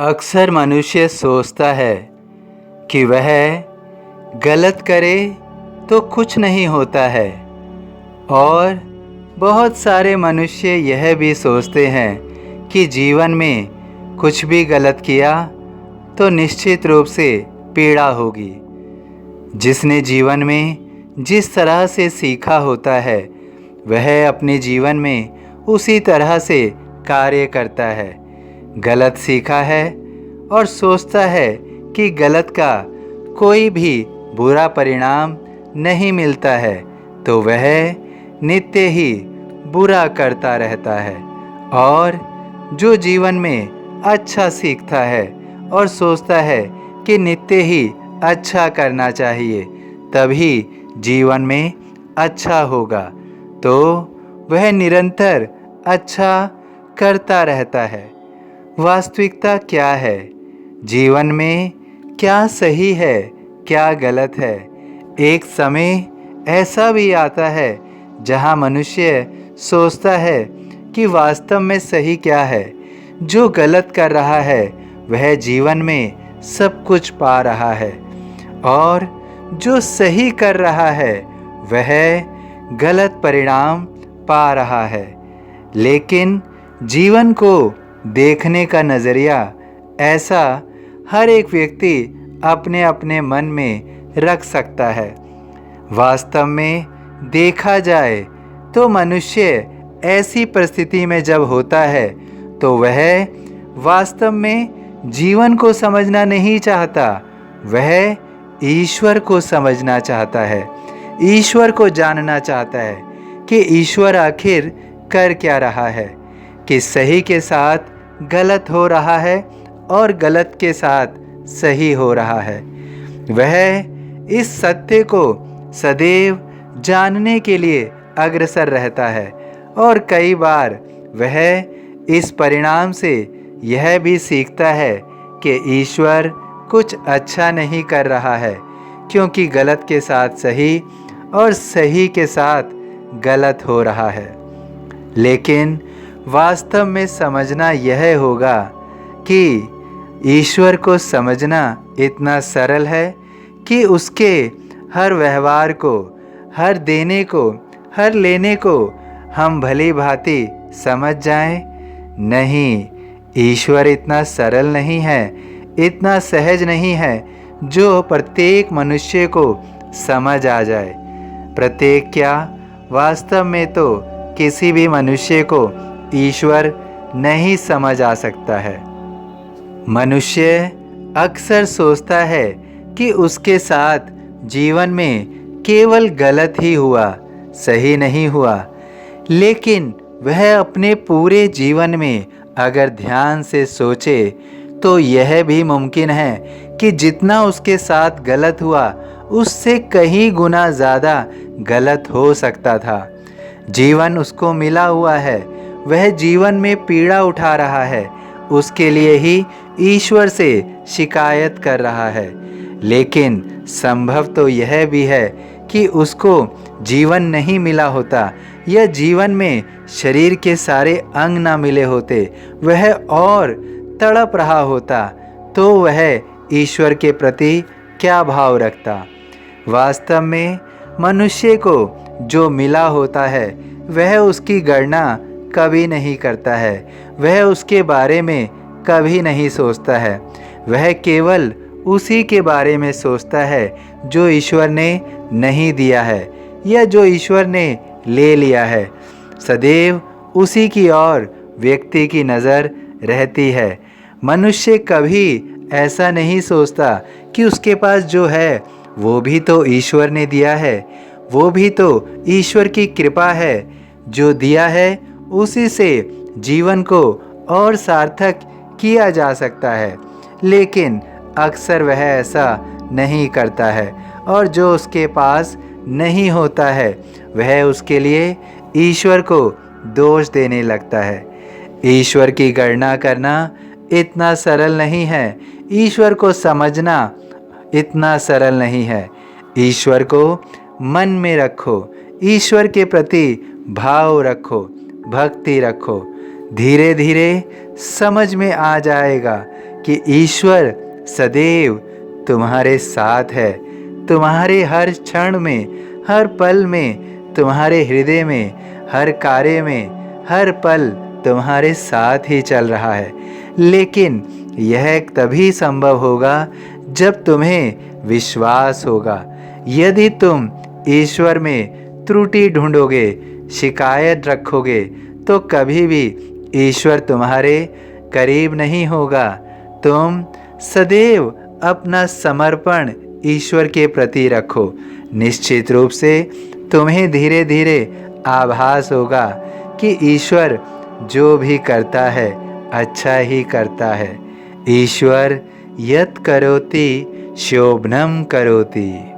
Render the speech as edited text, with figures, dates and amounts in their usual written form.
अक्सर मनुष्य सोचता है कि वह गलत करे तो कुछ नहीं होता है और बहुत सारे मनुष्य यह भी सोचते हैं कि जीवन में कुछ भी गलत किया तो निश्चित रूप से पीड़ा होगी। जिसने जीवन में जिस तरह से सीखा होता है वह अपने जीवन में उसी तरह से कार्य करता है। गलत सीखा है और सोचता है कि गलत का कोई भी बुरा परिणाम नहीं मिलता है तो वह नित्य ही बुरा करता रहता है। और जो जीवन में अच्छा सीखता है और सोचता है कि नित्य ही अच्छा करना चाहिए तभी जीवन में अच्छा होगा, तो वह निरंतर अच्छा करता रहता है। वास्तविकता क्या है? जीवन में क्या सही है, क्या गलत है? एक समय ऐसा भी आता है जहां मनुष्य सोचता है कि वास्तव में सही क्या है। जो गलत कर रहा है वह जीवन में सब कुछ पा रहा है और जो सही कर रहा है वह गलत परिणाम पा रहा है। लेकिन जीवन को देखने का नज़रिया ऐसा हर एक व्यक्ति अपने अपने मन में रख सकता है। वास्तव में देखा जाए तो मनुष्य ऐसी परिस्थिति में जब होता है तो वह वास्तव में जीवन को समझना नहीं चाहता, वह ईश्वर को समझना चाहता है, ईश्वर को जानना चाहता है कि ईश्वर आखिर कर क्या रहा है, कि सही के साथ गलत हो रहा है और गलत के साथ सही हो रहा है। वह इस सत्य को सदैव जानने के लिए अग्रसर रहता है और कई बार वह इस परिणाम से यह भी सीखता है कि ईश्वर कुछ अच्छा नहीं कर रहा है, क्योंकि गलत के साथ सही और सही के साथ गलत हो रहा है। लेकिन वास्तव में समझना यह होगा कि ईश्वर को समझना इतना सरल है कि उसके हर व्यवहार को, हर देने को, हर लेने को हम भली भांति समझ जाएं। नहीं, ईश्वर इतना सरल नहीं है, इतना सहज नहीं है जो प्रत्येक मनुष्य को समझ आ जाए। प्रत्येक क्या, वास्तव में तो किसी भी मनुष्य को ईश्वर नहीं समझ आ सकता है। मनुष्य अक्सर सोचता है कि उसके साथ जीवन में केवल गलत ही हुआ, सही नहीं हुआ। लेकिन वह अपने पूरे जीवन में अगर ध्यान से सोचे तो यह भी मुमकिन है कि जितना उसके साथ गलत हुआ उससे कहीं गुना ज़्यादा गलत हो सकता था। जीवन उसको मिला हुआ है, वह जीवन में पीड़ा उठा रहा है, उसके लिए ही ईश्वर से शिकायत कर रहा है। लेकिन संभव तो यह भी है कि उसको जीवन नहीं मिला होता या जीवन में शरीर के सारे अंग ना मिले होते, वह और तड़प रहा होता, तो वह ईश्वर के प्रति क्या भाव रखता। वास्तव में मनुष्य को जो मिला होता है वह उसकी गणना कभी नहीं करता है, वह उसके बारे में कभी नहीं सोचता है। वह केवल उसी के बारे में सोचता है जो ईश्वर ने नहीं दिया है या जो ईश्वर ने ले लिया है। सदैव उसी की ओर व्यक्ति की नज़र रहती है। मनुष्य कभी ऐसा नहीं सोचता कि उसके पास जो है वो भी तो ईश्वर ने दिया है, वो भी तो ईश्वर की कृपा है। जो दिया है उसी से जीवन को और सार्थक किया जा सकता है। लेकिन अक्सर वह ऐसा नहीं करता है और जो उसके पास नहीं होता है वह उसके लिए ईश्वर को दोष देने लगता है। ईश्वर की गणना करना इतना सरल नहीं है, ईश्वर को समझना इतना सरल नहीं है। ईश्वर को मन में रखो, ईश्वर के प्रति भाव रखो, भक्ति रखो। धीरे धीरे समझ में आ जाएगा कि ईश्वर सदैव तुम्हारे साथ है, तुम्हारे हर क्षण में, हर पल में, तुम्हारे हृदय में, हर कार्य में, हर पल तुम्हारे साथ ही चल रहा है। लेकिन यह तभी संभव होगा जब तुम्हें विश्वास होगा। यदि तुम ईश्वर में त्रुटि ढूंढोगे, शिकायत रखोगे, तो कभी भी ईश्वर तुम्हारे करीब नहीं होगा। तुम सदैव अपना समर्पण ईश्वर के प्रति रखो। निश्चित रूप से तुम्हें धीरे धीरे आभास होगा कि ईश्वर जो भी करता है अच्छा ही करता है। ईश्वर यत् करोति शोभनम करोति।